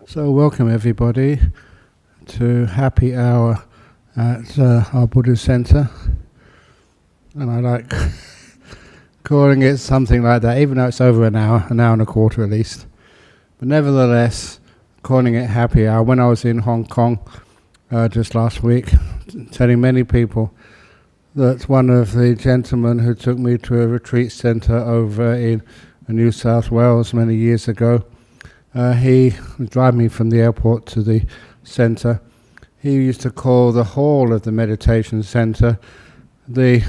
So welcome everybody to Happy Hour at our Buddhist Centre, and I like calling it something like that, even though it's over an hour and a quarter at least. But nevertheless, calling it Happy Hour. When I was in Hong Kong just last week, telling many people that one of the gentlemen who took me to a retreat centre over in New South Wales many years ago, he was driving me from the airport to the centre. He used to call the hall of the meditation centre the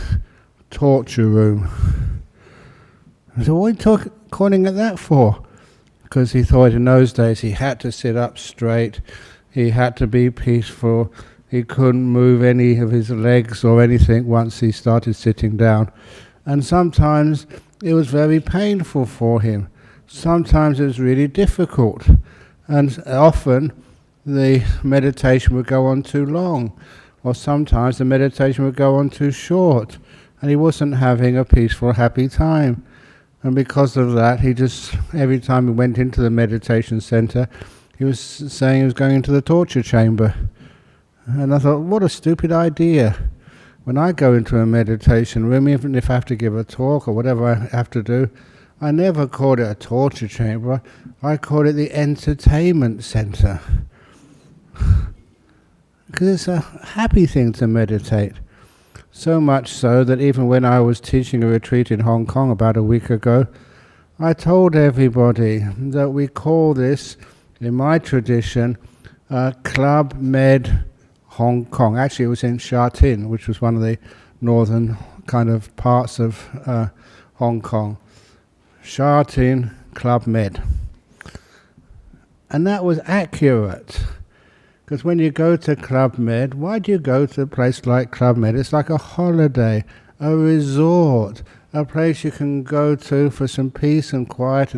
torture room. I said, what are you calling it that for? Because he thought in those days he had to sit up straight, he had to be peaceful, he couldn't move any of his legs or anything once he started sitting down. And sometimes it was very painful for him. Sometimes it was really difficult, and often the meditation would go on too long, or sometimes the meditation would go on too short, and he wasn't having a peaceful, happy time. And because of that, he just, every time he went into the meditation center, he was saying he was going into the torture chamber. And I thought, what a stupid idea. When I go into a meditation room, even if I have to give a talk or whatever I have to do, I never called it a torture chamber. I called it the entertainment center. Because it's a happy thing to meditate. So much so that even when I was teaching a retreat in Hong Kong about a week ago, I told everybody that we call this, in my tradition, Club Med Hong Kong. Actually, it was in Sha Tin, which was one of the northern kind of parts of Hong Kong. Sha Tin Club Med. And that was accurate. Because when you go to Club Med, why do you go to a place like Club Med? It's like a holiday, a resort, a place you can go to for some peace and quiet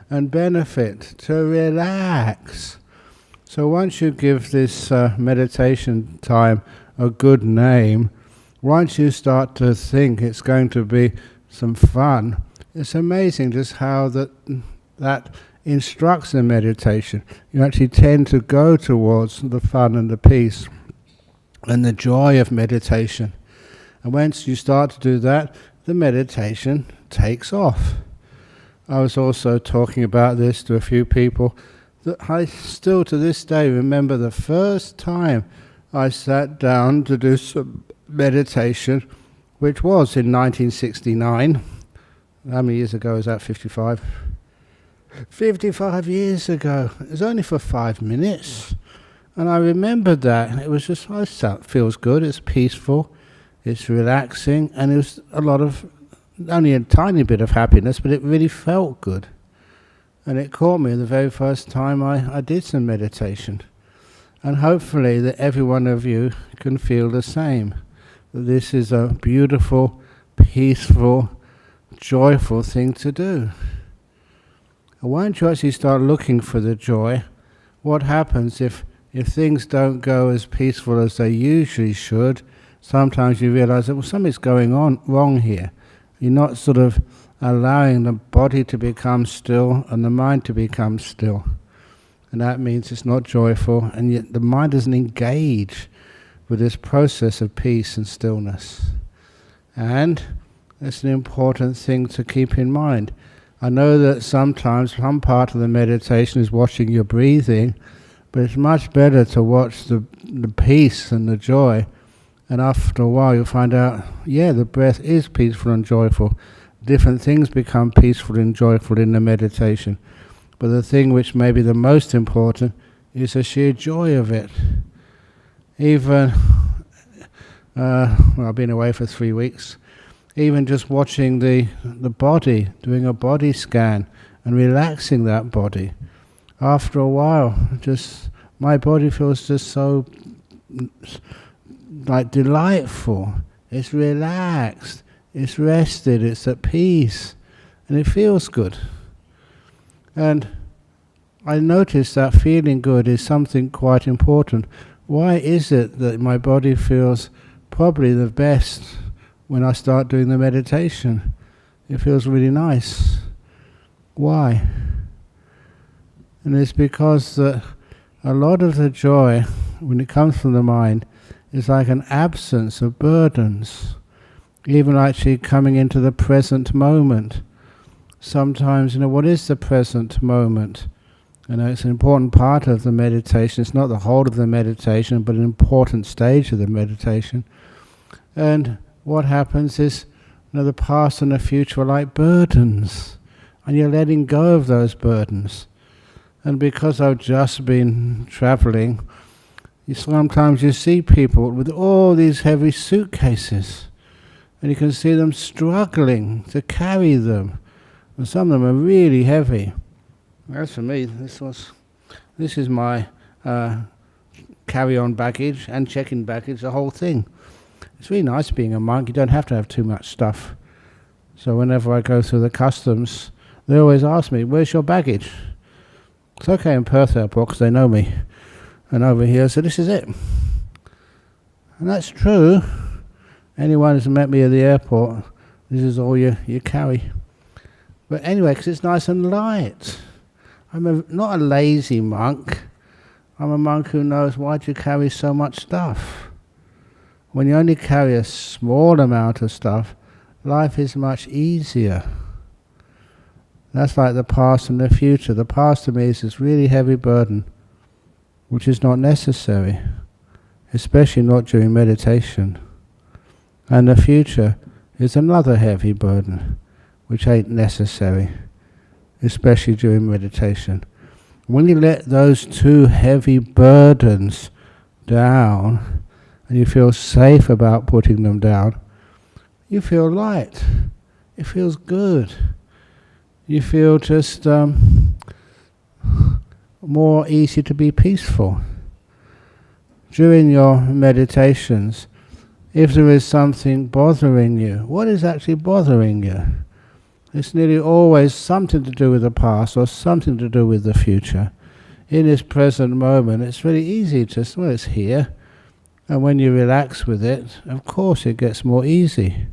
and benefit, to relax. So once you give this meditation time a good name, once you start to think it's going to be some fun, it's amazing just how that instructs in meditation. You actually tend to go towards the fun and the peace and the joy of meditation. And once you start to do that, the meditation takes off. I was also talking about this to a few people, that I still to this day remember the first time I sat down to do some meditation, which was in 1969. How many years ago is that? 55? 55 years ago. It was only for 5 minutes. And I remembered that. It was just, it feels good, it's peaceful, it's relaxing, and it was only a tiny bit of happiness, but it really felt good. And it caught me the very first time I did some meditation. And hopefully that every one of you can feel the same. That this is a beautiful, peaceful, joyful thing to do. And once you actually start looking for the joy, what happens if things don't go as peaceful as they usually should? Sometimes you realize that something's going on wrong here. You're not sort of allowing the body to become still and the mind to become still. And that means it's not joyful, and yet the mind doesn't engage with this process of peace and stillness. And that's an important thing to keep in mind. I know that sometimes some part of the meditation is watching your breathing, but it's much better to watch the peace and the joy. And after a while you'll find out, the breath is peaceful and joyful. Different things become peaceful and joyful in the meditation. But the thing which may be the most important is the sheer joy of it. Even, I've been away for 3 weeks, even just watching the body, doing a body scan and relaxing that body. After a while, my body feels just so like delightful. It's relaxed, it's rested, it's at peace, and it feels good. And I noticed that feeling good is something quite important. Why is it that my body feels probably the best when I start doing the meditation? It feels really nice. Why? And it's because that a lot of the joy, when it comes from the mind, is like an absence of burdens, even actually coming into the present moment. Sometimes, what is the present moment? It's an important part of the meditation. It's not the whole of the meditation, but an important stage of the meditation. And what happens is, the past and the future are like burdens, and you're letting go of those burdens. And because I've just been traveling, sometimes you see people with all these heavy suitcases, and you can see them struggling to carry them. And some of them are really heavy. As for me, this is my carry-on baggage and check-in baggage, the whole thing. It's really nice being a monk. You don't have to have too much stuff. So whenever I go through the customs, they always ask me, "Where's your baggage?" It's okay in Perth Airport because they know me. And over here, so this is it. And that's true. Anyone who's met me at the airport, this is all you carry. But anyway, because it's nice and light. I'm not a lazy monk. I'm a monk who knows, why do you carry so much stuff? When you only carry a small amount of stuff, life is much easier. That's like the past and the future. The past to me is this really heavy burden, which is not necessary, especially not during meditation. And the future is another heavy burden, which ain't necessary, especially during meditation. When you let those two heavy burdens down, and you feel safe about putting them down, you feel light. It feels good. You feel just more easy to be peaceful. During your meditations, if there is something bothering you, what is actually bothering you? It's nearly always something to do with the past or something to do with the future. In this present moment, it's really easy to, it's here. And when you relax with it, of course it gets more easy.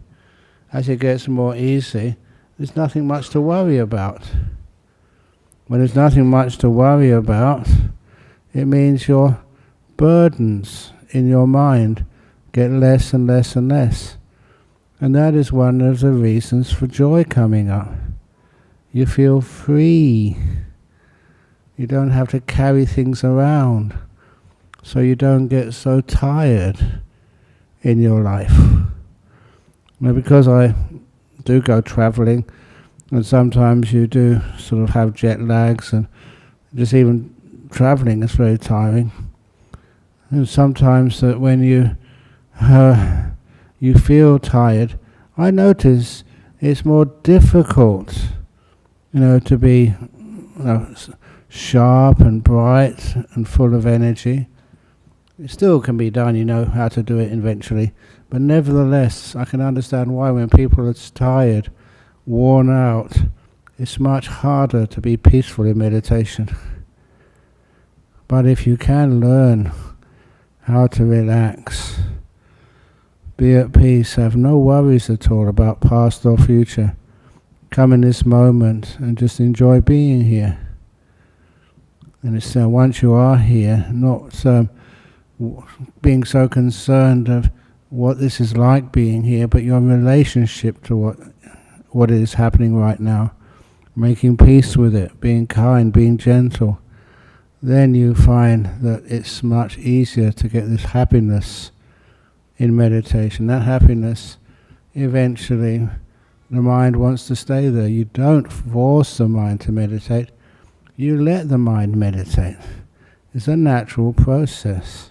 As it gets more easy, there's nothing much to worry about. When there's nothing much to worry about, it means your burdens in your mind get less and less and less. And that is one of the reasons for joy coming up. You feel free. You don't have to carry things around. So you don't get so tired in your life. Now, because I do go traveling, and sometimes you do sort of have jet lags, and just even traveling is very tiring. And sometimes that when you feel tired, I notice it's more difficult, to be sharp and bright and full of energy. It still can be done, you know how to do it eventually. But nevertheless, I can understand why when people are tired, worn out, it's much harder to be peaceful in meditation. But if you can learn how to relax, be at peace, have no worries at all about past or future, come in this moment and just enjoy being here. And it's once you are here, not being so concerned of what this is like being here, but your relationship to what is happening right now, making peace with it, being kind, being gentle, then you find that it's much easier to get this happiness in meditation. That happiness, eventually, the mind wants to stay there. You don't force the mind to meditate, you let the mind meditate. It's a natural process.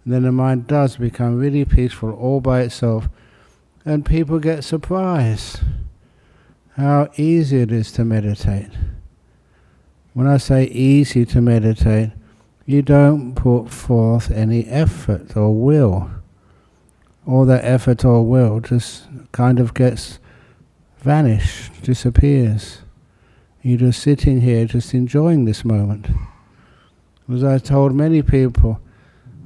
And then the mind does become really peaceful all by itself, and people get surprised how easy it is to meditate. When I say easy to meditate, you don't put forth any effort or will. All that effort or will just kind of gets vanished, disappears. You're just sitting here, just enjoying this moment. As I told many people,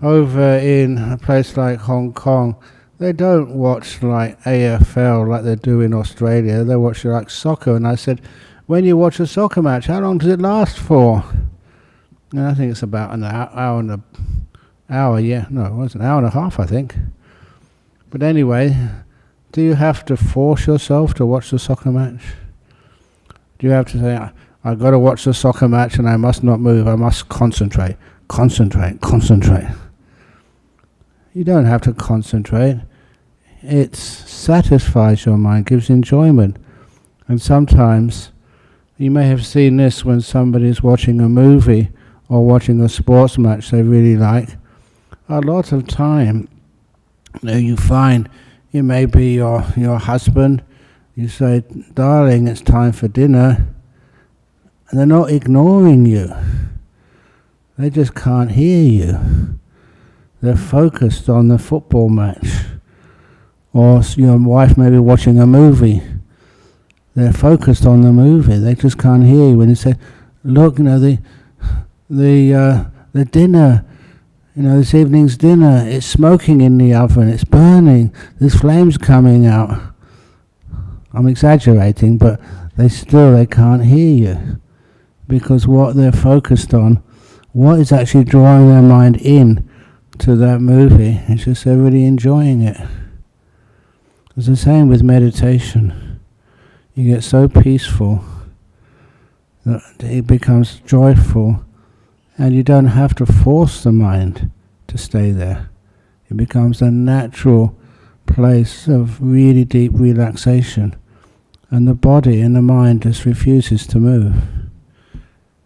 over in a place like Hong Kong, they don't watch like AFL like they do in Australia. They watch like soccer. And I said, when you watch a soccer match, how long does it last for? And I think it's about an hour and a hour. Yeah, no, it was an hour and a half, I think. But anyway, do you have to force yourself to watch the soccer match? Do you have to say, I've got to watch the soccer match and I must not move, I must concentrate, concentrate, concentrate? You don't have to concentrate. It satisfies your mind, gives enjoyment. And sometimes, you may have seen this when somebody's watching a movie or watching a sports match they really like. A lot of time, you find it may be your husband. You say, darling, it's time for dinner. And they're not ignoring you. They just can't hear you. They're focused on the football match. Or your wife may be watching a movie. They're focused on the movie. They just can't hear you when you say, look, the dinner, this evening's dinner, it's smoking in the oven, it's burning, there's flames coming out. I'm exaggerating, but they can't hear you. Because what they're focused on, what is actually drawing their mind in to that movie, it's just they're really enjoying it. It's the same with meditation. You get so peaceful that it becomes joyful, and you don't have to force the mind to stay there. It becomes a natural place of really deep relaxation, and the body and the mind just refuses to move.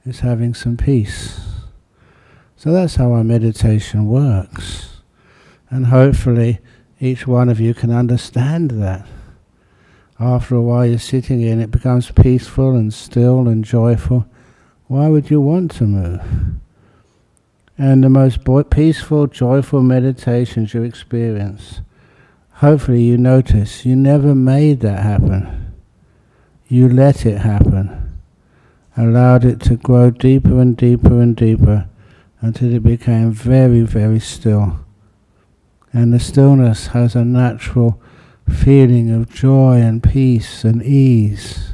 It's having some peace. So that's how our meditation works. And hopefully each one of you can understand that. After a while you're sitting in, it becomes peaceful and still and joyful. Why would you want to move? And the most peaceful, joyful meditations you experience, hopefully you notice you never made that happen. You let it happen. Allowed it to grow deeper and deeper and deeper until it became very, very still. And the stillness has a natural feeling of joy and peace and ease.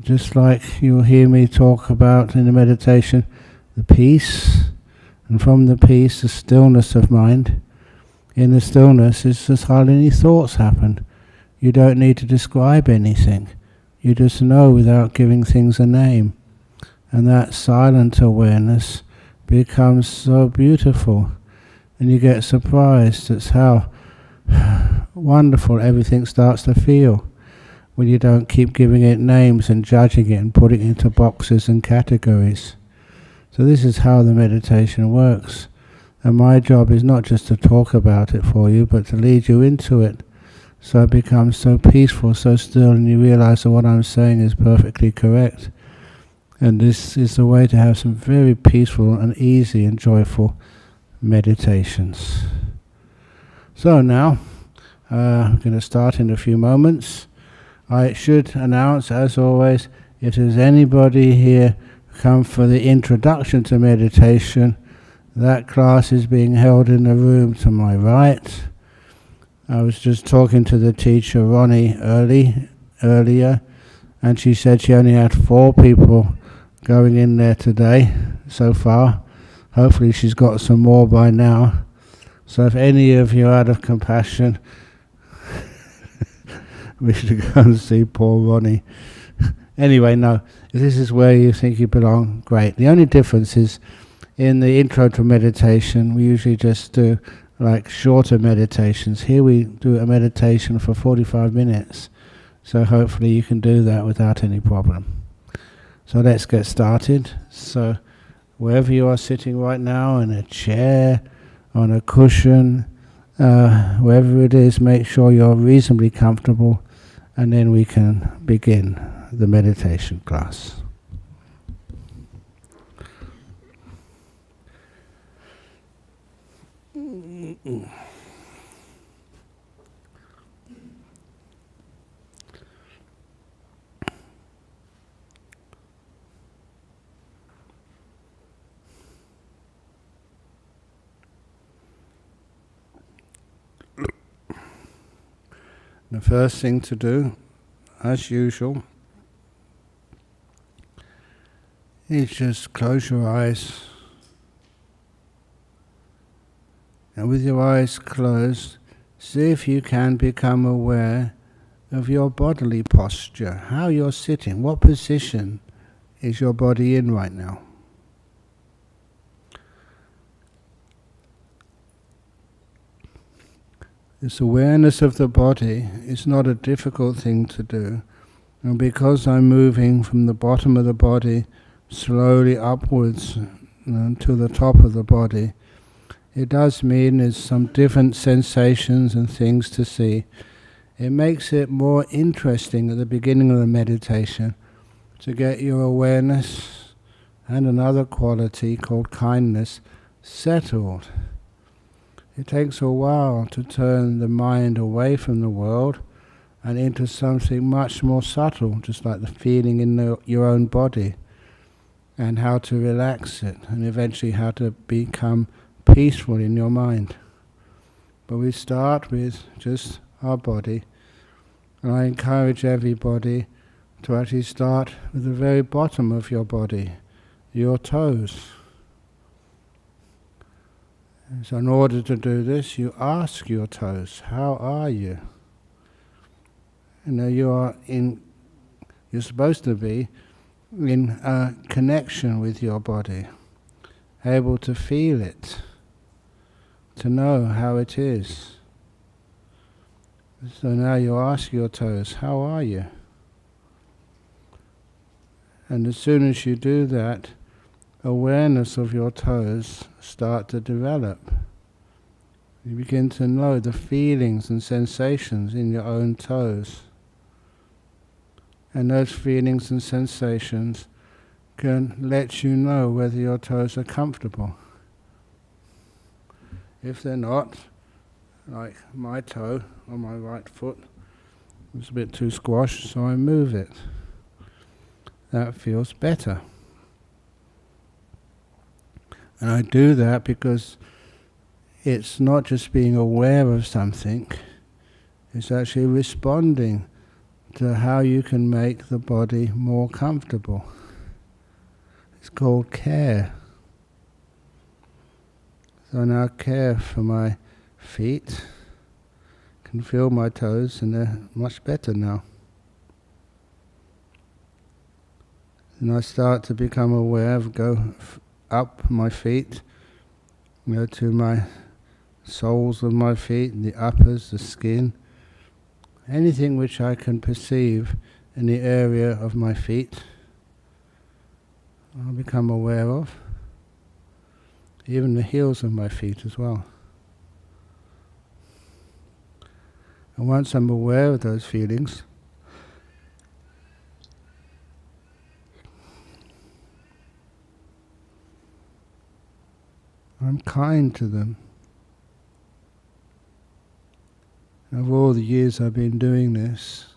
Just like you'll hear me talk about in the meditation, the peace, and from the peace, the stillness of mind. In the stillness, it's just hardly any thoughts happen. You don't need to describe anything. You just know without giving things a name. And that silent awareness becomes so beautiful. And you get surprised at how wonderful everything starts to feel when you don't keep giving it names and judging it and putting it into boxes and categories. So this is how the meditation works. And my job is not just to talk about it for you, but to lead you into it. So it becomes so peaceful, so still, and you realize that what I'm saying is perfectly correct. And this is the way to have some very peaceful and easy and joyful meditations. So now, I'm going to start in a few moments. I should announce, as always, if there's anybody here come for the introduction to meditation, that class is being held in the room to my right. I was just talking to the teacher, Ronnie, earlier, and she said she only had 4 people going in there today so far. Hopefully she's got some more by now. So if any of you, out of compassion, wish to go and see poor Ronnie. Anyway, no, if this is where you think you belong, great. The only difference is in the intro to meditation, we usually just do like shorter meditations. Here we do a meditation for 45 minutes. So hopefully you can do that without any problem. So let's get started. So wherever you are sitting right now, in a chair, on a cushion, wherever it is, make sure you're reasonably comfortable, and then we can begin the meditation class. The first thing to do, as usual, is just close your eyes. And with your eyes closed, see if you can become aware of your bodily posture, how you're sitting, what position is your body in right now. This awareness of the body is not a difficult thing to do. And because I'm moving from the bottom of the body slowly upwards to the top of the body, it does mean there's some different sensations and things to see. It makes it more interesting at the beginning of the meditation to get your awareness and another quality called kindness settled. It takes a while to turn the mind away from the world and into something much more subtle, just like the feeling in your own body, and how to relax it, and eventually how to become peaceful in your mind. But we start with just our body, and I encourage everybody to actually start with the very bottom of your body, your toes. And so in order to do this, you ask your toes, how are you? You know, you're supposed to be in a connection with your body, able to feel it, to know how it is. So now you ask your toes, how are you? And as soon as you do that, awareness of your toes start to develop. You begin to know the feelings and sensations in your own toes. And those feelings and sensations can let you know whether your toes are comfortable. If they're not, like my toe on my right foot is a bit too squashed, so I move it. That feels better. And I do that because it's not just being aware of something, it's actually responding to how you can make the body more comfortable. It's called care. So I now care for my feet, can feel my toes, and they're much better now. And I start to become aware of up my feet, to my soles of my feet, the uppers, the skin, anything which I can perceive in the area of my feet, I'll become aware of. Even the heels of my feet as well. And once I'm aware of those feelings, I'm kind to them. Of all the years I've been doing this,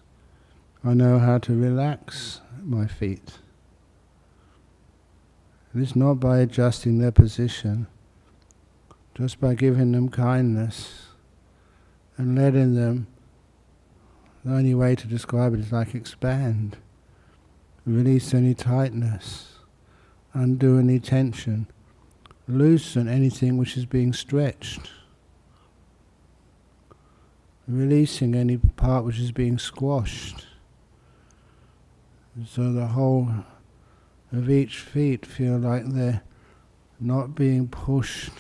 I know how to relax my feet. And it's not by adjusting their position, just by giving them kindness and letting them, the only way to describe it is like expand, release any tightness, undo any tension, loosen anything which is being stretched, releasing any part which is being squashed. So the whole of each feet feel like they're not being pushed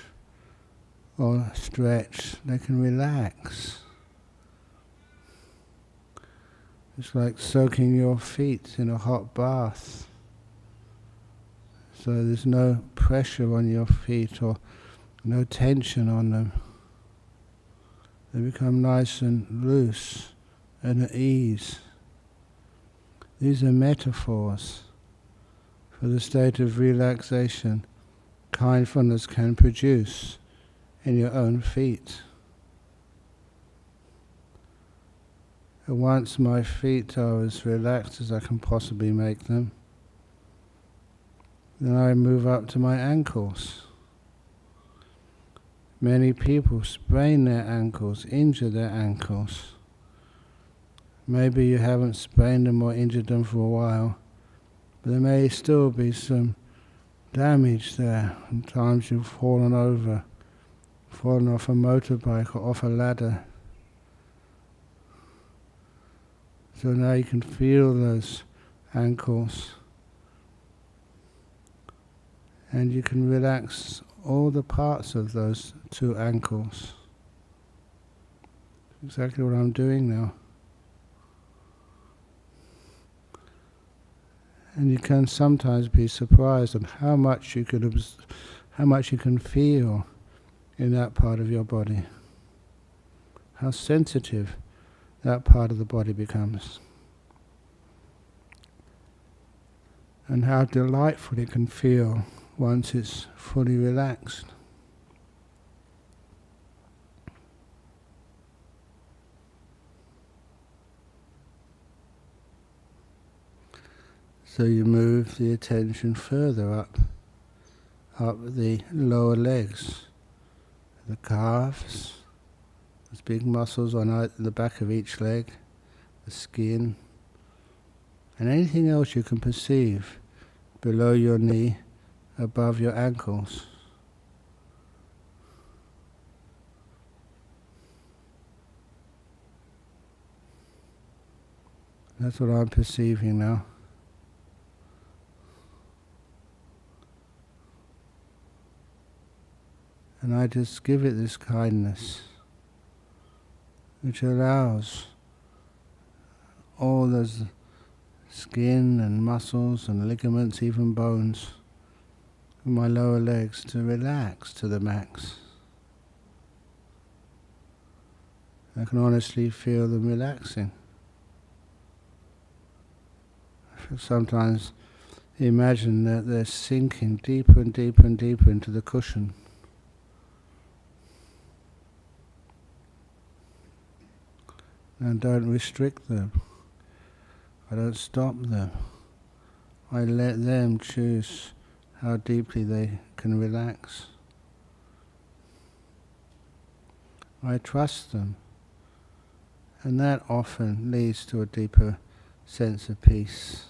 or stretched, they can relax. It's like soaking your feet in a hot bath. So there's no pressure on your feet or no tension on them. They become nice and loose and at ease. These are metaphors for the state of relaxation kindness can produce in your own feet. And once my feet are as relaxed as I can possibly make them, then I move up to my ankles. Many people sprain their ankles, injure their ankles. Maybe you haven't sprained them or injured them for a while, but there may still be some damage there. Sometimes you've fallen over, fallen off a motorbike or off a ladder. So now you can feel those ankles, and you can relax all the parts of those two ankles. Exactly what I'm doing now. And you can sometimes be surprised at how much you can feel in that part of your body. How sensitive that part of the body becomes. And how delightful it can feel once it's fully relaxed. So you move the attention further up the lower legs, the calves, those big muscles on the back of each leg, the skin, and anything else you can perceive below your knee, above your ankles. That's what I'm perceiving now. And I just give it this kindness, which allows all those skin and muscles and ligaments, even bones, in my lower legs to relax to the max. I can honestly feel them relaxing. I sometimes imagine that they're sinking deeper and deeper and deeper into the cushion. And don't restrict them. I don't stop them. I let them choose how deeply they can relax. I trust them. And that often leads to a deeper sense of peace.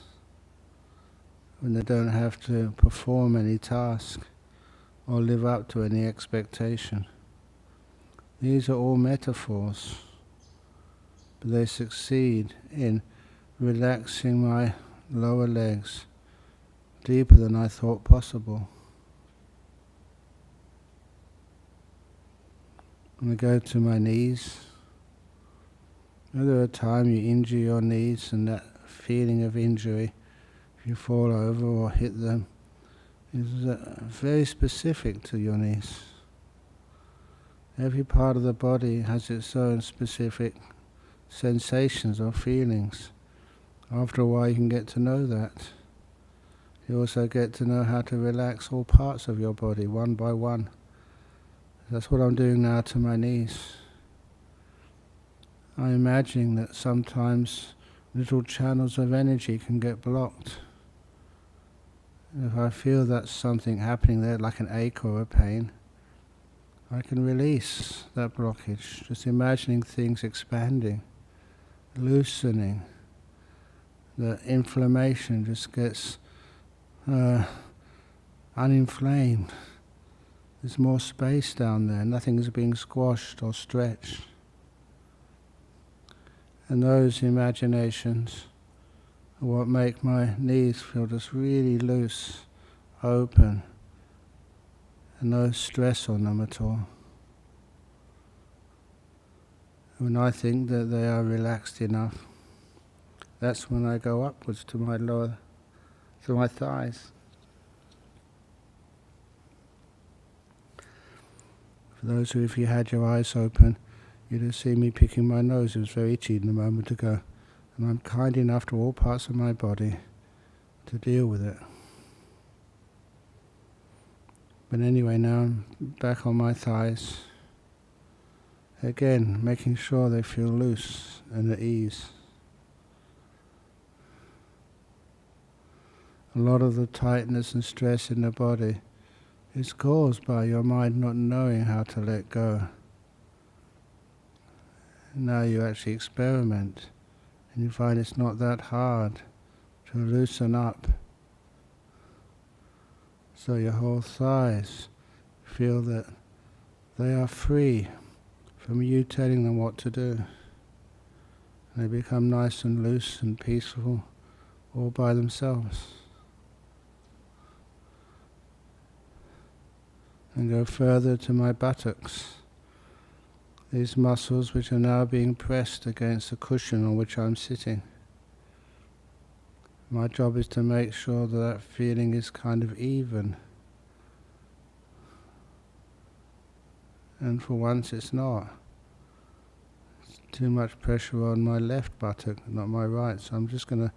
When they don't have to perform any task or live up to any expectation. These are all metaphors. But they succeed in relaxing my lower legs deeper than I thought possible. When I go to my knees, there are times you injure your knees, and that feeling of injury, if you fall over or hit them, is very specific to your knees. Every part of the body has its own specific sensations or feelings. After a while you can get to know that. You also get to know how to relax all parts of your body one by one. That's what I'm doing now to my knees. I'm imagining that sometimes little channels of energy can get blocked. If I feel that something happening there, like an ache or a pain, I can release that blockage, just imagining things expanding, loosening. The inflammation just gets uninflamed. There's more space down there, nothing is being squashed or stretched. And those imaginations are what make my knees feel just really loose, open, and no stress on them at all. When I think that they are relaxed enough, that's when I go upwards to my thighs. For those who, if you had your eyes open, you'd have seen me picking my nose. It was very itchy a moment ago. And I'm kind enough to all parts of my body to deal with it. But anyway, now I'm back on my thighs. Again, making sure they feel loose and at ease. A lot of the tightness and stress in the body is caused by your mind not knowing how to let go. Now you actually experiment and you find it's not that hard to loosen up So your whole thighs feel that they are free from you telling them what to do. They become nice and loose and peaceful all by themselves. And go further to my buttocks. These muscles which are now being pressed against the cushion on which I'm sitting. My job is to make sure that that feeling is kind of even. And for once it's not. It's too much pressure on my left buttock, not my right, so I'm just going to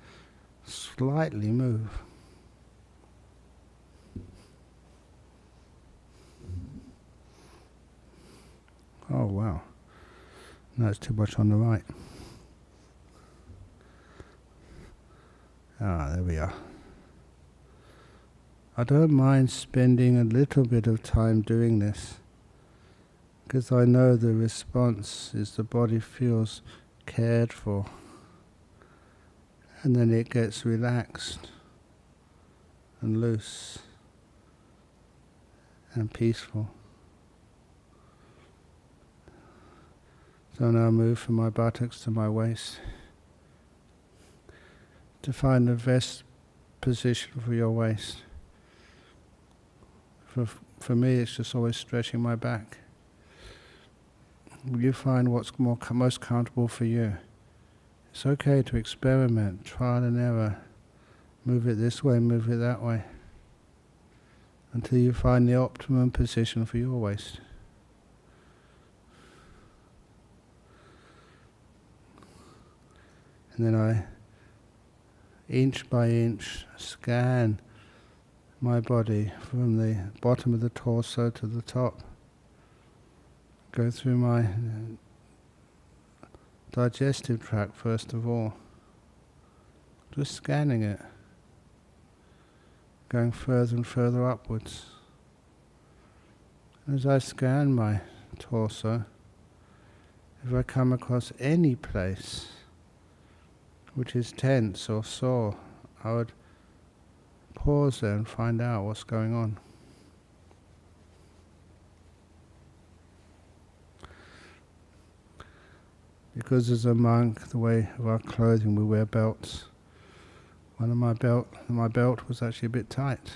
slightly move. Oh wow, no, it's too much on the right. Ah, there we are. I don't mind spending a little bit of time doing this, because I know the response is the body feels cared for, and then it gets relaxed and loose and peaceful. So now I move from my buttocks to my waist to find the best position for your waist. For me, it's just always stretching my back. You find what's most comfortable for you. It's okay to experiment, trial and error. Move it this way, move it that way, until you find the optimum position for your waist. And then I, inch by inch, scan my body from the bottom of the torso to the top. Go through my digestive tract first of all. Just scanning it. Going further and further upwards. As I scan my torso, if I come across any place which is tense or sore, I would pause there and find out what's going on. Because as a monk, the way of our clothing, we wear belts. My belt was actually a bit tight,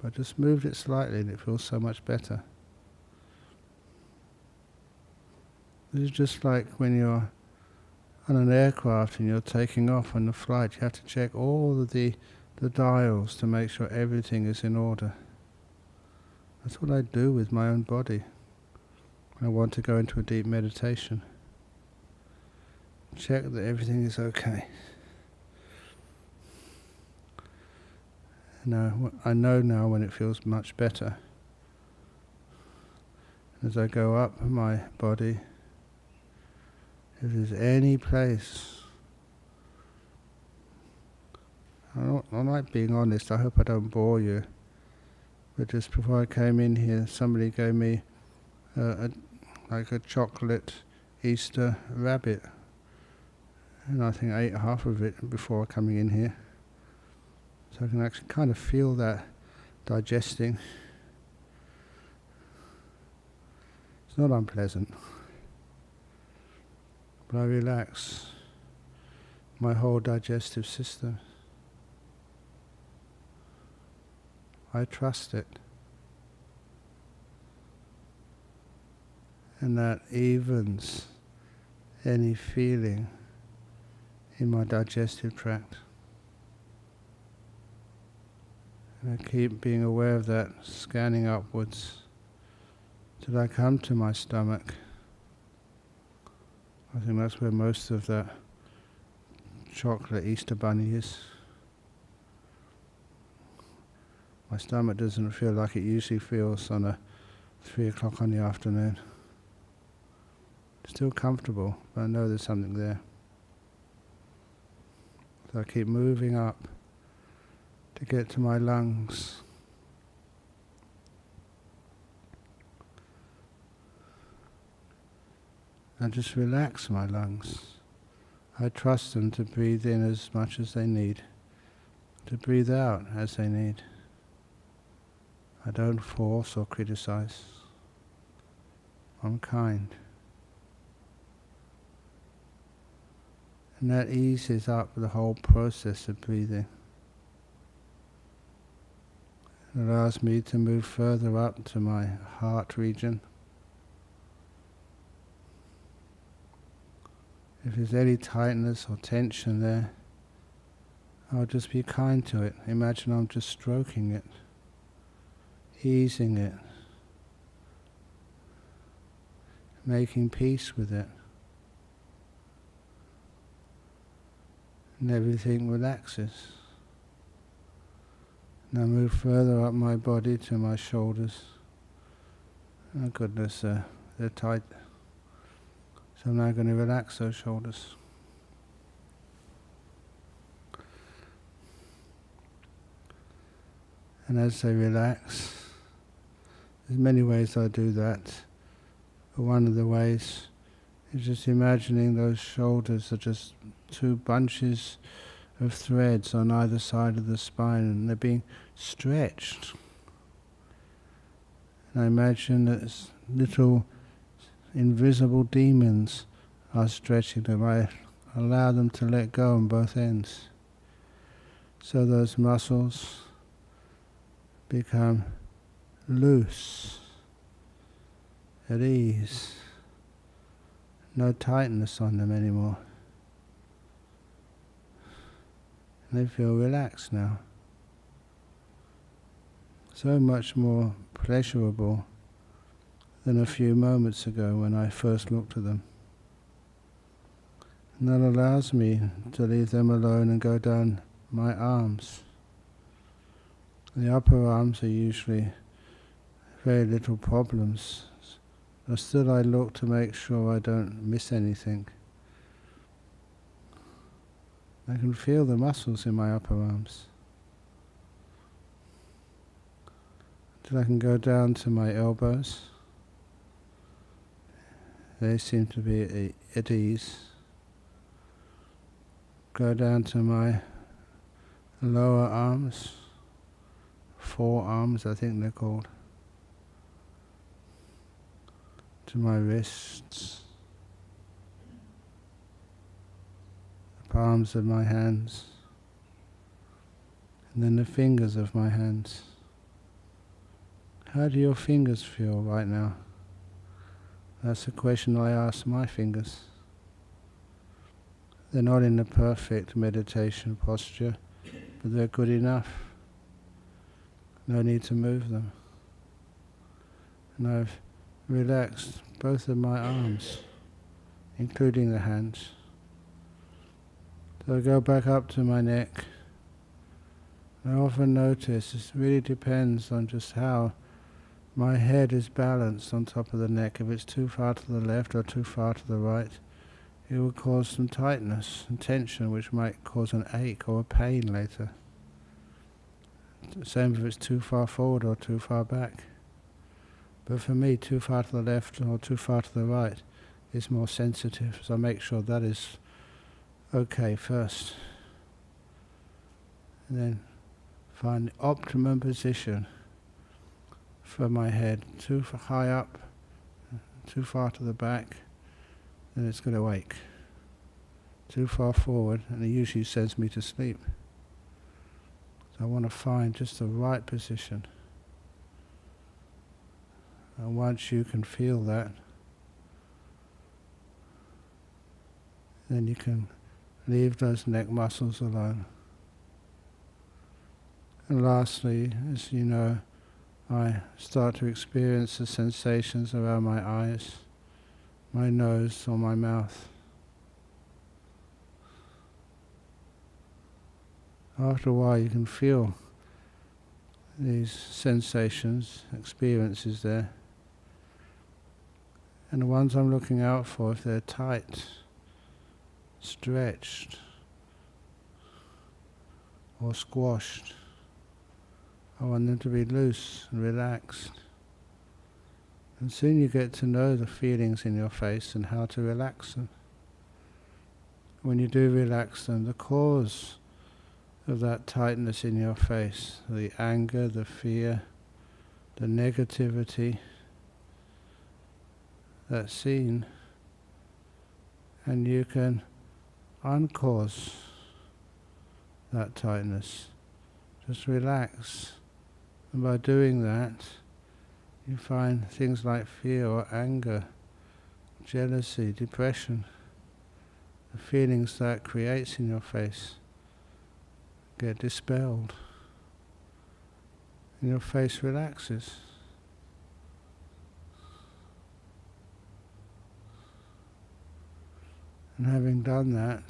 but I just moved it slightly and it feels so much better. This is just like when you're on an aircraft and you're taking off on the flight. You have to check all of the dials to make sure everything is in order. That's what I do with my own body when I want to go into a deep meditation. Check that everything is okay. Now, I know now when it feels much better. As I go up my body, if there's any place, I like being honest, I hope I don't bore you, but just before I came in here, somebody gave me like a chocolate Easter rabbit, and I think I ate half of it before coming in here. So I can actually kind of feel that digesting. It's not unpleasant. But I relax my whole digestive system. I trust it. And that evens any feeling in my digestive tract. And I keep being aware of that, scanning upwards till I come to my stomach. I think that's where most of that chocolate Easter bunny is. My stomach doesn't feel like it usually feels on a 3 o'clock in the afternoon. Still comfortable, but I know there's something there. So I keep moving up to get to my lungs. And just relax my lungs. I trust them to breathe in as much as they need, to breathe out as they need. I don't force or criticize. I'm kind. And that eases up the whole process of breathing. It allows me to move further up to my heart region. If there's any tightness or tension there, I'll just be kind to it. Imagine I'm just stroking it, easing it, making peace with it. And everything relaxes. Now move further up my body to my shoulders. Oh goodness, they're tight. So I'm now going to relax those shoulders. And as they relax, there's many ways I do that. But one of the ways is just imagining those shoulders are just two bunches of threads on either side of the spine, and they're being stretched. And I imagine that little invisible demons are stretching them. I allow them to let go on both ends. So those muscles become loose, at ease, no tightness on them anymore. And they feel relaxed now. So much more pleasurable than a few moments ago when I first looked at them. And that allows me to leave them alone and go down my arms. The upper arms are usually very little problems, but still I look to make sure I don't miss anything. I can feel the muscles in my upper arms. Till I can go down to my elbows. They seem to be at ease. Go down to my lower arms, forearms I think they're called, to my wrists, the palms of my hands, and then the fingers of my hands. How do your fingers feel right now? That's a question I ask my fingers. They're not in a perfect meditation posture, but they're good enough. No need to move them. And I've relaxed both of my arms, including the hands. So I go back up to my neck. I often notice it really depends on just how my head is balanced on top of the neck. If it's too far to the left or too far to the right, it will cause some tightness and tension, which might cause an ache or a pain later. Same if it's too far forward or too far back. But for me, too far to the left or too far to the right is more sensitive, so I make sure that is okay first. And then find the optimum position for my head. Too high up, too far to the back, then it's going to wake. Too far forward, and it usually sends me to sleep. So I want to find just the right position. And once you can feel that, then you can leave those neck muscles alone. And lastly, as you know, I start to experience the sensations around my eyes, my nose or my mouth. After a while you can feel these sensations, experiences there. And the ones I'm looking out for, if they're tight, stretched, or squashed, I want them to be loose and relaxed. And soon you get to know the feelings in your face and how to relax them. When you do relax them, the cause of that tightness in your face, the anger, the fear, the negativity that's seen, and you can uncause that tightness. Just relax, and by doing that you find things like fear or anger, jealousy, depression, the feelings that creates in your face get dispelled, and your face relaxes. And having done that,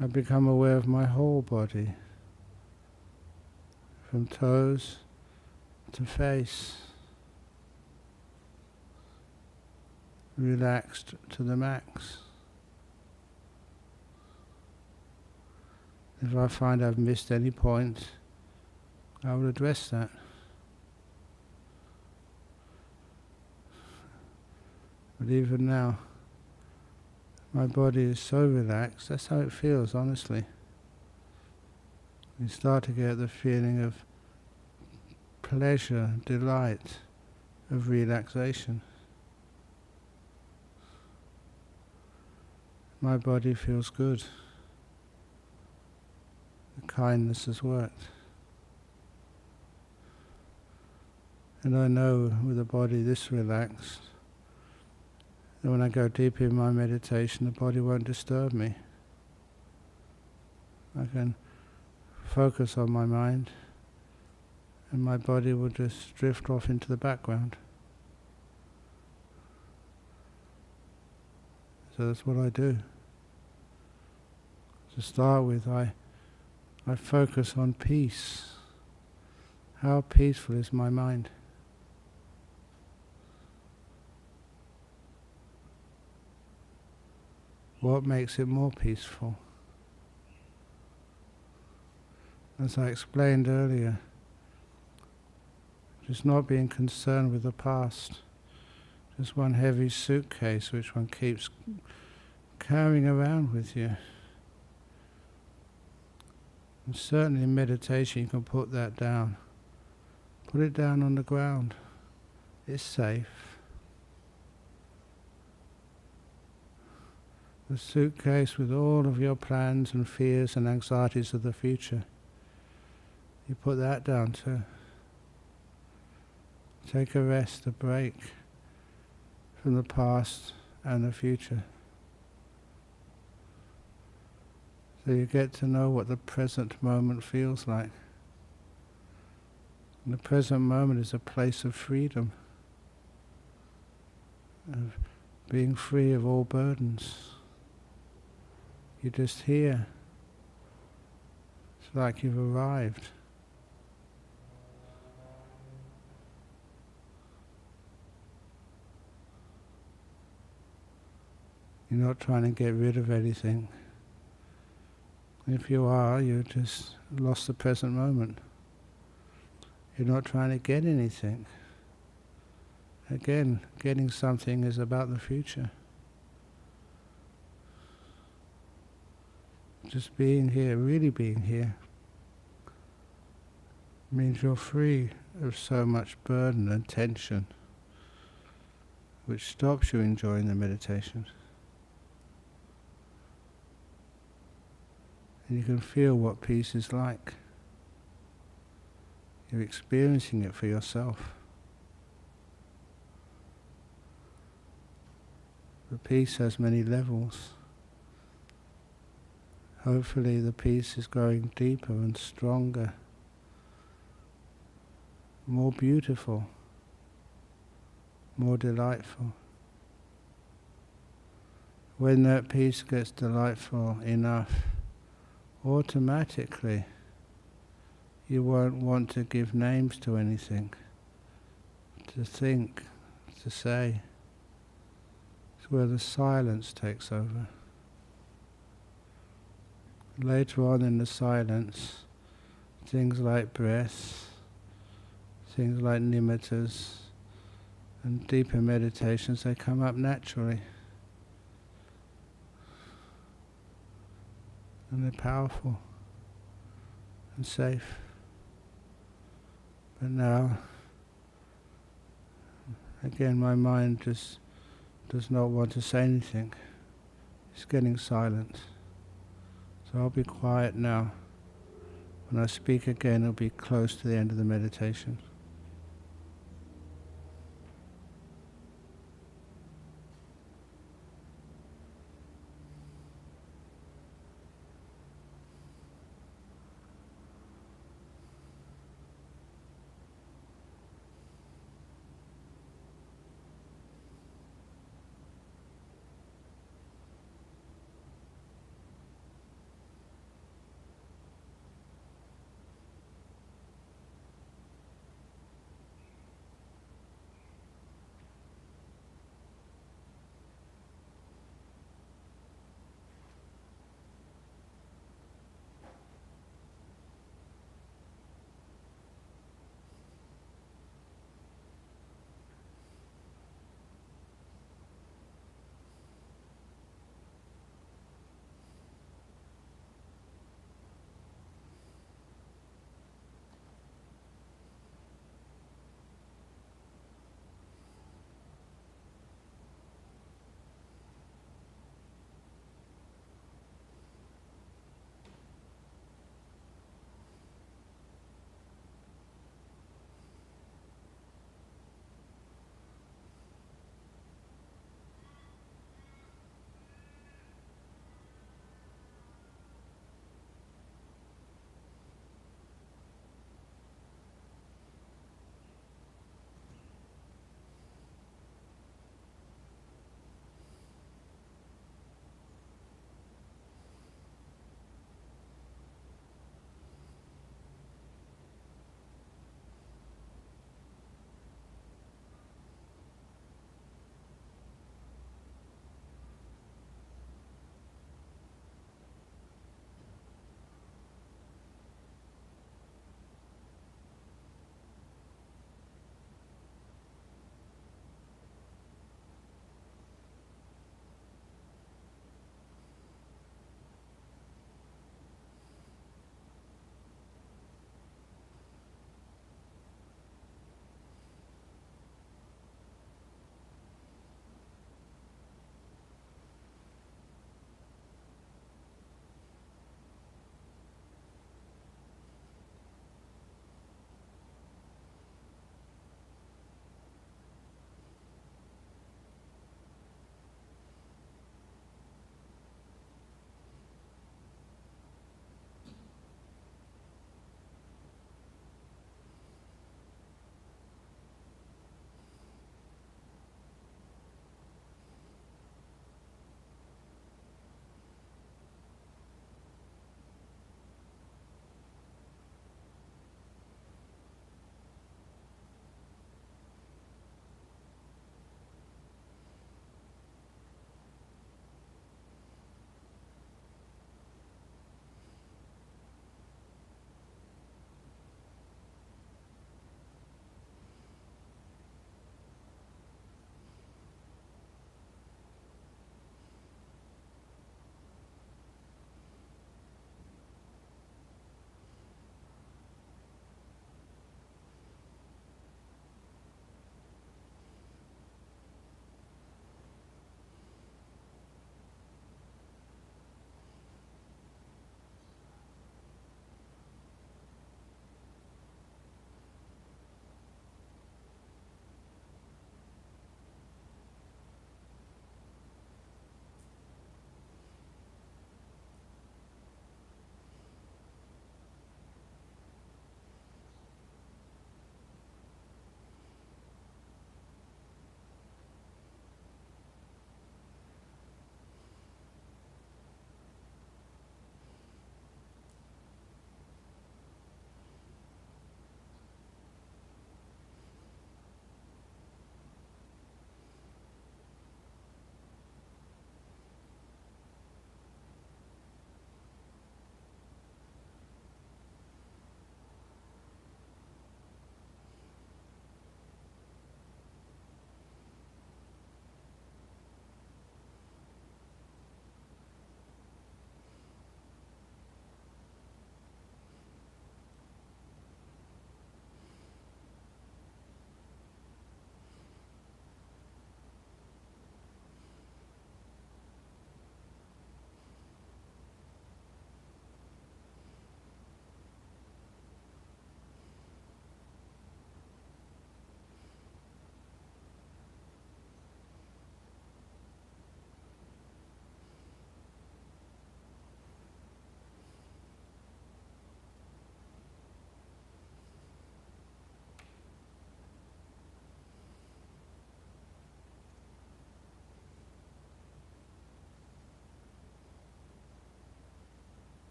I become aware of my whole body, from toes to face, relaxed to the max. If I find I've missed any point, I will address that. But even now, my body is so relaxed. That's how it feels, honestly. You start to get the feeling of pleasure, delight, of relaxation. My body feels good. The kindness has worked. And I know with a body this relaxed, that when I go deep in my meditation, the body won't disturb me. I can focus on my mind, and my body will just drift off into the background. So that's what I do. To start with, I focus on peace. How peaceful is my mind? What makes it more peaceful? As I explained earlier, just not being concerned with the past, just one heavy suitcase which one keeps carrying around with you. And certainly in meditation you can put that down. Put it down on the ground. It's safe. The suitcase with all of your plans and fears and anxieties of the future, you put that down too. Take a rest, a break from the past and the future. So you get to know what the present moment feels like. And the present moment is a place of freedom, of being free of all burdens. You're just here. It's like you've arrived. You're not trying to get rid of anything. If you are, you've just lost the present moment. You're not trying to get anything. Again, getting something is about the future. Just being here, really being here, means you're free of so much burden and tension, which stops you enjoying the meditation. And you can feel what peace is like. You're experiencing it for yourself. The peace has many levels. Hopefully the peace is growing deeper and stronger, more beautiful, more delightful. When that peace gets delightful enough, automatically you won't want to give names to anything, to think, to say. It's where the silence takes over. Later on in the silence, things like breath, things like nimittas, and deeper meditations, they come up naturally. And they're powerful and safe. But now again my mind just does not want to say anything. It's getting silent. So I'll be quiet now. When I speak again, it'll be close to the end of the meditation.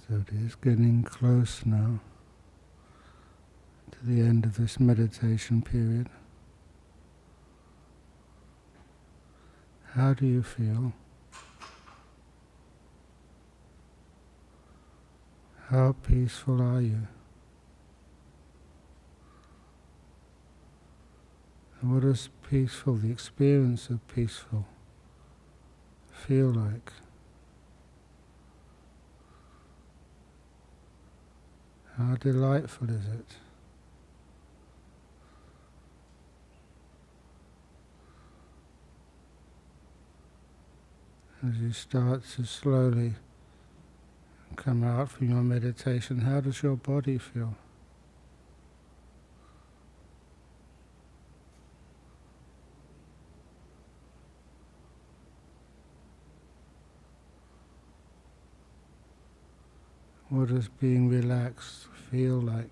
So it is getting close now to the end of this meditation period. How do you feel? How peaceful are you? And what does peaceful, the experience of peaceful, feel like? How delightful is it? As you start to slowly come out from your meditation, how does your body feel? What does being relaxed feel like?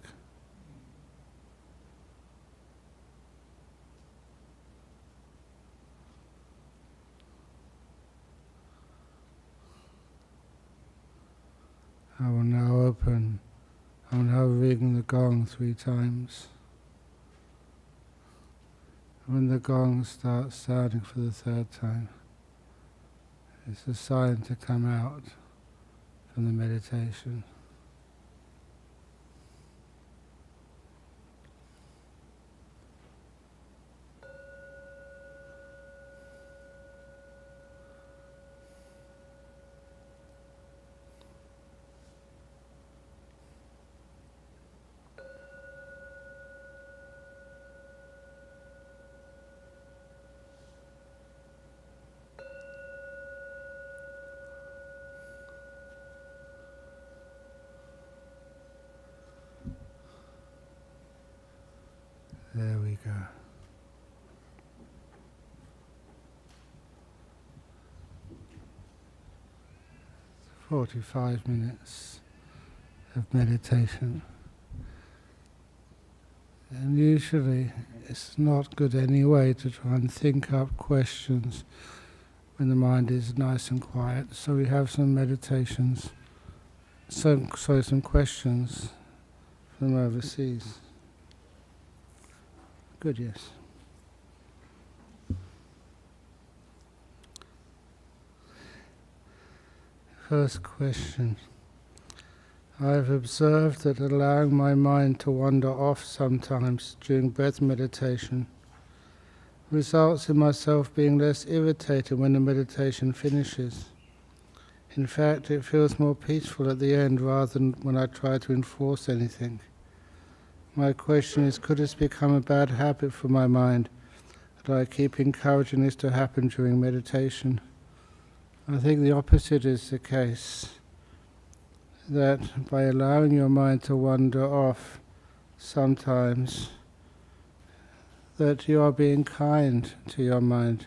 I will now ring the gong 3 times. When the gong starts sounding for the 3rd time, it's a sign to come out from the meditation. There we go. 45 minutes of meditation. And usually it's not good anyway to try and think up questions when the mind is nice and quiet. So we have some meditations, some questions from overseas. Good, yes. First question. I've observed that allowing my mind to wander off sometimes during breath meditation results in myself being less irritated when the meditation finishes. In fact, it feels more peaceful at the end rather than when I try to enforce anything. My question is, could this become a bad habit for my mind, that I keep encouraging this to happen during meditation? I think the opposite is the case, that by allowing your mind to wander off sometimes, that you are being kind to your mind.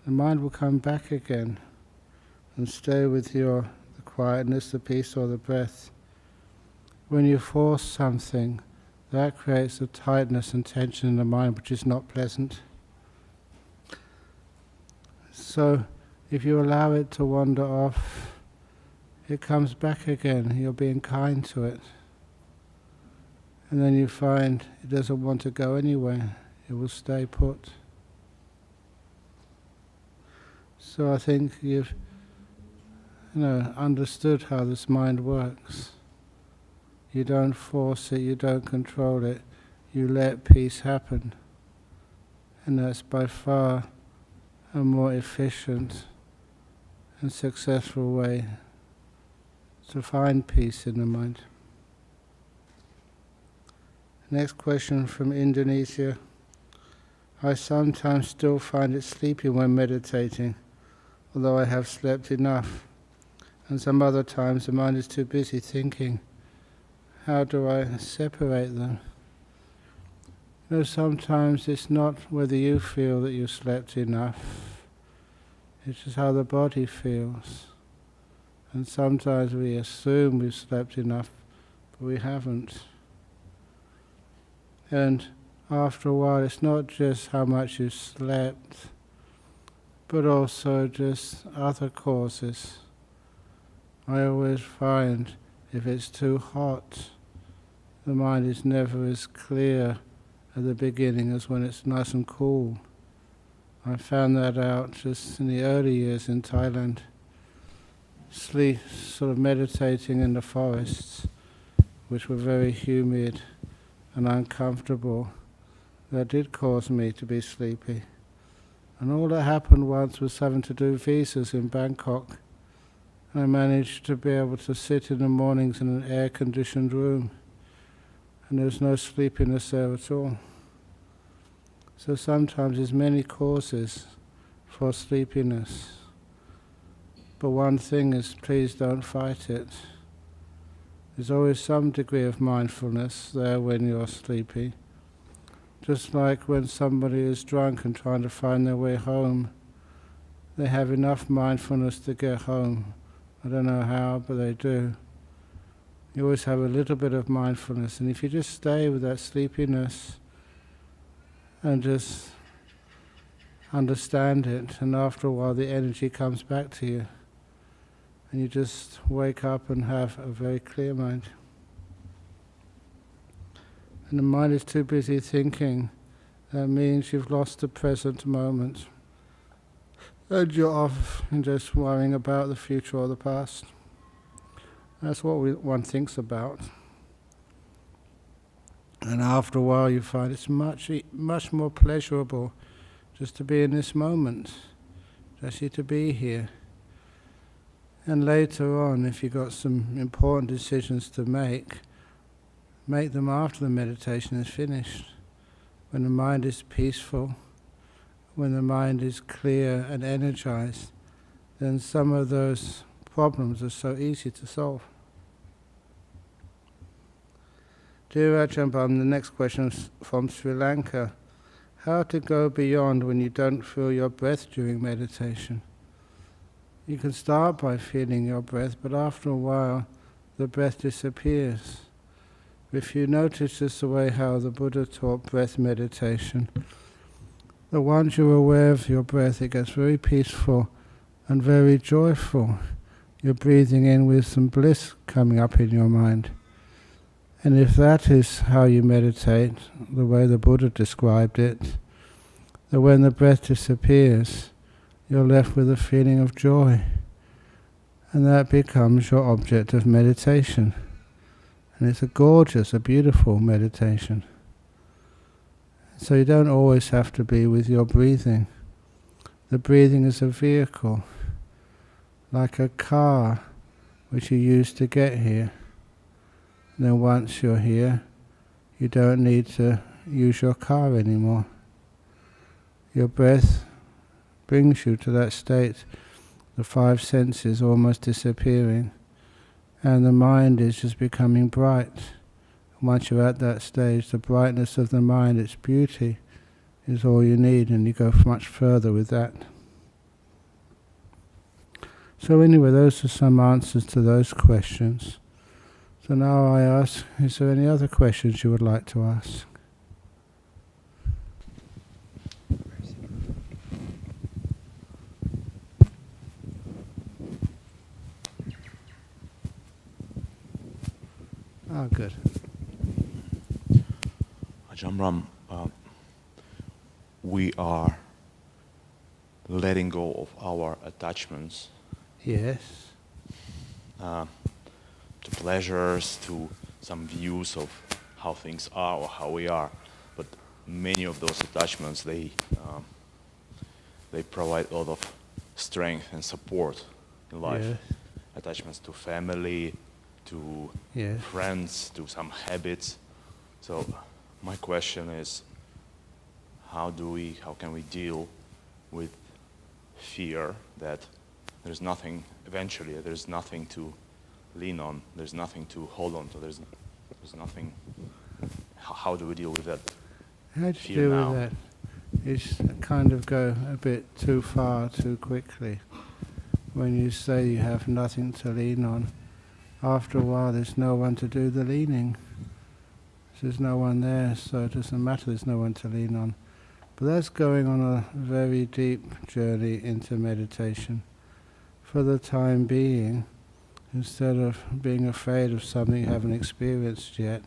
The mind will come back again and stay with the quietness, the peace or the breath. When you force something, that creates a tightness and tension in the mind which is not pleasant. So if you allow it to wander off, it comes back again. You're being kind to it. And then you find it doesn't want to go anywhere. It will stay put. So I think you've understood how this mind works. You don't force it, you don't control it, you let peace happen. And that's by far a more efficient and successful way to find peace in the mind. Next question from Indonesia. I sometimes still find it sleepy when meditating, although I have slept enough. And some other times the mind is too busy thinking. How do I separate them? Sometimes it's not whether you feel that you slept enough, it's just how the body feels. And sometimes we assume we've slept enough, but we haven't. And after a while, it's not just how much you slept, but also just other causes. I always find if it's too hot, the mind is never as clear at the beginning as when it's nice and cool. I found that out just in the early years in Thailand. Sort of meditating in the forests, which were very humid and uncomfortable, that did cause me to be sleepy. And all that happened once was having to do visas in Bangkok. I managed to be able to sit in the mornings in an air-conditioned room, and there was no sleepiness there at all. So sometimes there's many causes for sleepiness. But one thing is, please don't fight it. There's always some degree of mindfulness there when you're sleepy. Just like when somebody is drunk and trying to find their way home, they have enough mindfulness to get home. I don't know how, but they do. You always have a little bit of mindfulness, and if you just stay with that sleepiness and just understand it, and after a while the energy comes back to you, and you just wake up and have a very clear mind. And the mind is too busy thinking. That means you've lost the present moment. And you're off and just worrying about the future or the past. That's what one thinks about. And after a while you find it's much more pleasurable just to be in this moment, just to be here. And later on, if you've got some important decisions to make them after the meditation is finished. When the mind is peaceful, when the mind is clear and energized, then some of those problems are so easy to solve. Dear Ajahn Brahm, the next question is from Sri Lanka. How to go beyond when you don't feel your breath during meditation? You can start by feeling your breath, but after a while the breath disappears. If you notice this the way how the Buddha taught breath meditation, that once you're aware of your breath, it gets very peaceful and very joyful. You're breathing in with some bliss coming up in your mind. And if that is how you meditate, the way the Buddha described it, that when the breath disappears, you're left with a feeling of joy. And that becomes your object of meditation. And it's a beautiful meditation. So you don't always have to be with your breathing. The breathing is a vehicle, like a car which you use to get here. And then once you're here, you don't need to use your car anymore. Your breath brings you to that state, the five senses almost disappearing, and the mind is just becoming bright. Once you're at that stage, the brightness of the mind, its beauty, is all you need, and you go much further with that. So anyway, those are some answers to those questions. So now I ask, is there any other questions you would like to ask? Oh, good. Ajahn Brahm, we are letting go of our attachments. Yes. To pleasures, to some views of how things are or how we are. But many of those attachments, they provide a lot of strength and support in life. Yes. Attachments to family, to Yes. friends, to some habits. So my question is, how can we deal with fear that there's nothing to lean on, there's nothing to hold on to, there's nothing. How do we deal with that? How do you deal with that? It's kind of go a bit too far too quickly. When you say you have nothing to lean on, after a while there's no one to do the leaning. There's no one there, so it doesn't matter, there's no one to lean on. But that's going on a very deep journey into meditation. For the time being, Instead of being afraid of something you haven't experienced yet,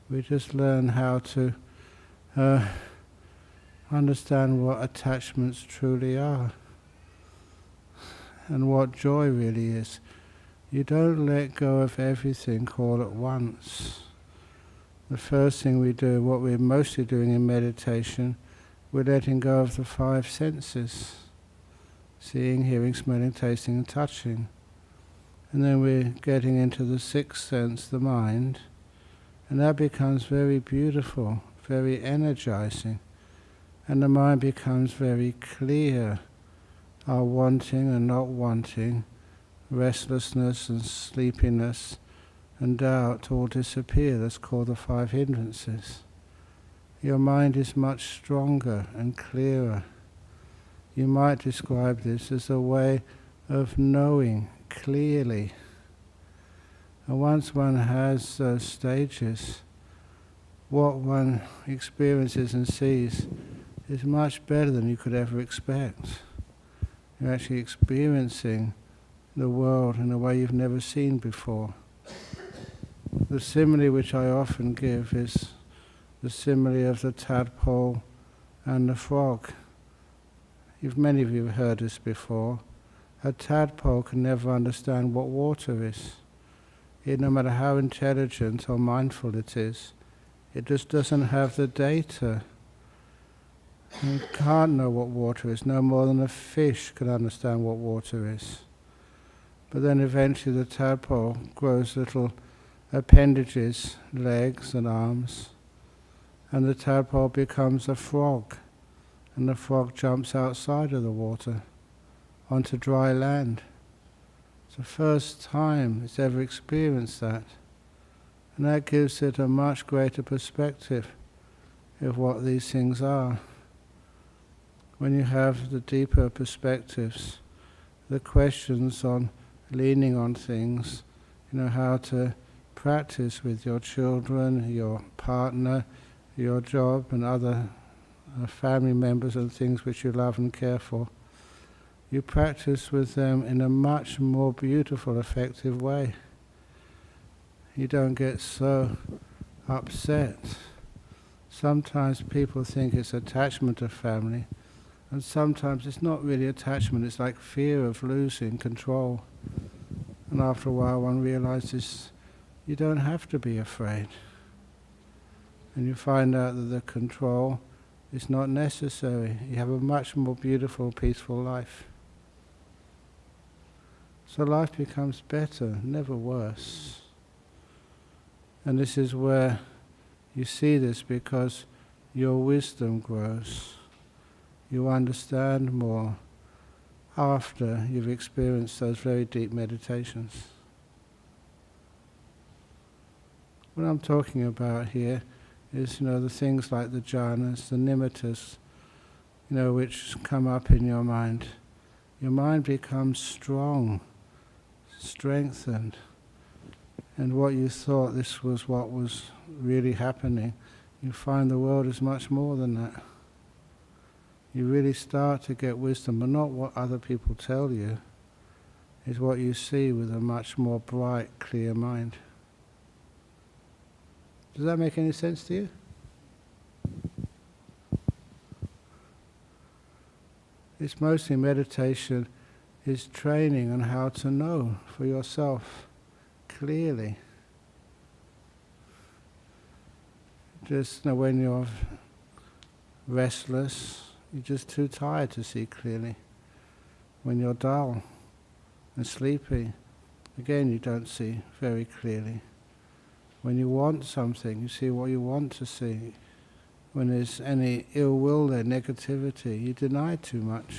we just learn how to understand what attachments truly are and what joy really is. You don't let go of everything all at once. The first thing we do, what we're mostly doing in meditation, we're letting go of the 5 senses. Seeing, hearing, smelling, tasting and touching. And then we're getting into the 6th sense, the mind, and that becomes very beautiful, very energizing, and the mind becomes very clear. Our wanting and not wanting, restlessness and sleepiness and doubt all disappear. That's called the 5 hindrances. Your mind is much stronger and clearer. You might describe this as a way of knowing clearly. And once one has those stages, what one experiences and sees is much better than you could ever expect. You're actually experiencing the world in a way you've never seen before. The simile which I often give is the simile of the tadpole and the frog. Many of you have heard this before. A tadpole can never understand what water is. No matter how intelligent or mindful it is, it just doesn't have the data. It can't know what water is, no more than a fish can understand what water is. But then eventually the tadpole grows little appendages, legs and arms, and the tadpole becomes a frog, and the frog jumps outside of the water onto dry land. It's the first time it's ever experienced that, and that gives it a much greater perspective of what these things are. When you have the deeper perspectives, the questions on leaning on things, how to practice with your children, your partner, your job and other family members and things which you love and care for, you practice with them in a much more beautiful, effective way. You don't get so upset. Sometimes people think it's attachment to family, and sometimes it's not really attachment, it's like fear of losing control. And after a while one realizes you don't have to be afraid. And you find out that the control is not necessary. You have a much more beautiful, peaceful life. So life becomes better, never worse. And this is where you see this, because your wisdom grows. You understand more after you've experienced those very deep meditations. What I'm talking about here is, the things like the jhanas, the nimittas, which come up in your mind. Your mind becomes strong, strengthened, and what you thought this was what was really happening, you find the world is much more than that. You really start to get wisdom, but not what other people tell you, is what you see with a much more bright, clear mind. Does that make any sense to you? It's mostly meditation is training on how to know for yourself clearly. Just when you're restless, you're just too tired to see clearly. When you're dull and sleepy, again you don't see very clearly. When you want something, you see what you want to see. When there's any ill will there, negativity, you deny too much.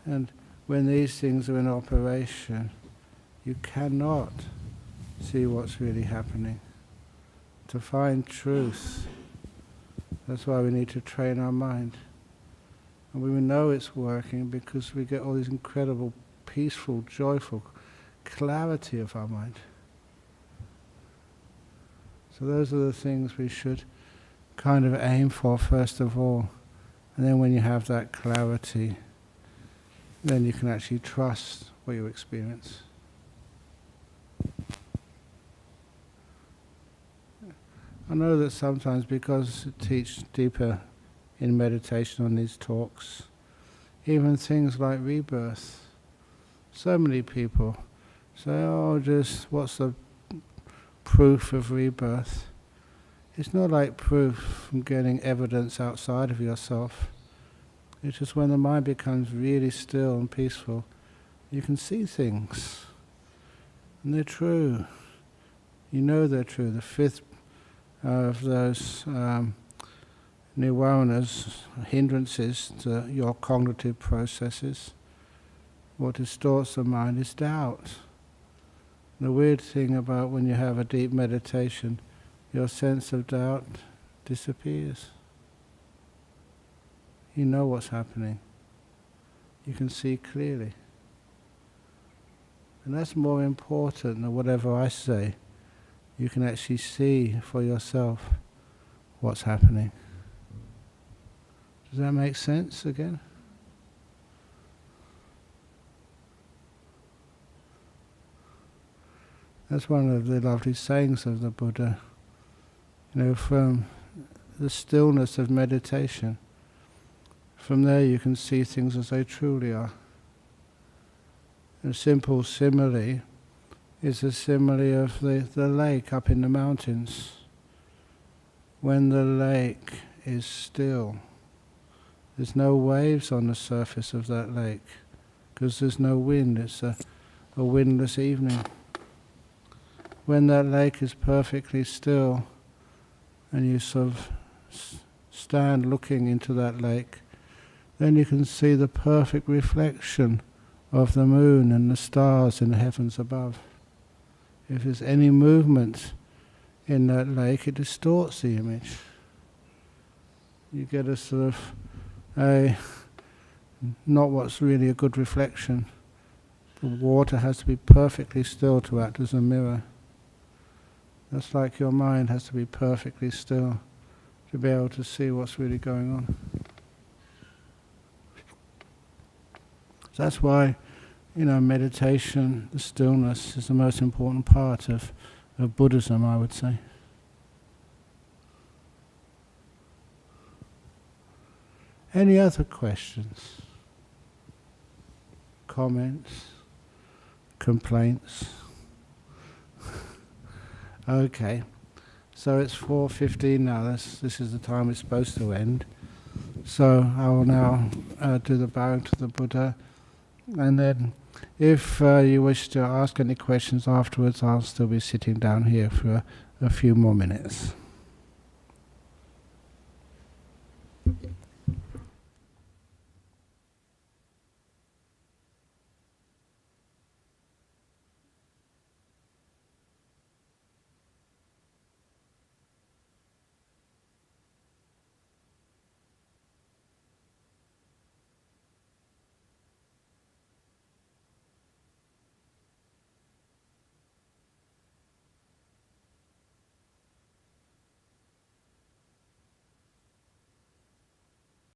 And when these things are in operation, you cannot see what's really happening. To find truth, that's why we need to train our mind. And we know it's working because we get all this incredible, peaceful, joyful clarity of our mind. So those are the things we should kind of aim for first of all. And then when you have that clarity, then you can actually trust what you experience. I know that sometimes, because I teach deeper in meditation on these talks, even things like rebirth, so many people say, oh, just what's the proof of rebirth? It's not like proof from getting evidence outside of yourself. It's just when the mind becomes really still and peaceful, you can see things, and they're true. You know they're true. The fifth of those nirvanas, hindrances to your cognitive processes, what distorts the mind is doubt. The weird thing about when you have a deep meditation, your sense of doubt disappears. You know what's happening. You can see clearly. And that's more important than whatever I say. You can actually see for yourself what's happening. Does that make sense again? That's one of the lovely sayings of the Buddha. From the stillness of meditation, from there you can see things as they truly are. A simple simile is a simile of the lake up in the mountains. When the lake is still, there's no waves on the surface of that lake, because there's no wind. It's a windless evening. When that lake is perfectly still, and you sort of stand looking into that lake, then you can see the perfect reflection of the moon and the stars in the heavens above. If there's any movement in that lake, it distorts the image. You get a sort of not what's really a good reflection. The water has to be perfectly still to act as a mirror. That's like your mind has to be perfectly still to be able to see what's really going on. So that's why, meditation, the stillness, is the most important part of Buddhism, I would say. Any other questions? Comments? Complaints? Okay, so it's 4:15 now. This is the time it's supposed to end. So I will now do the bowing to the Buddha, and then if you wish to ask any questions afterwards, I'll still be sitting down here for a few more minutes.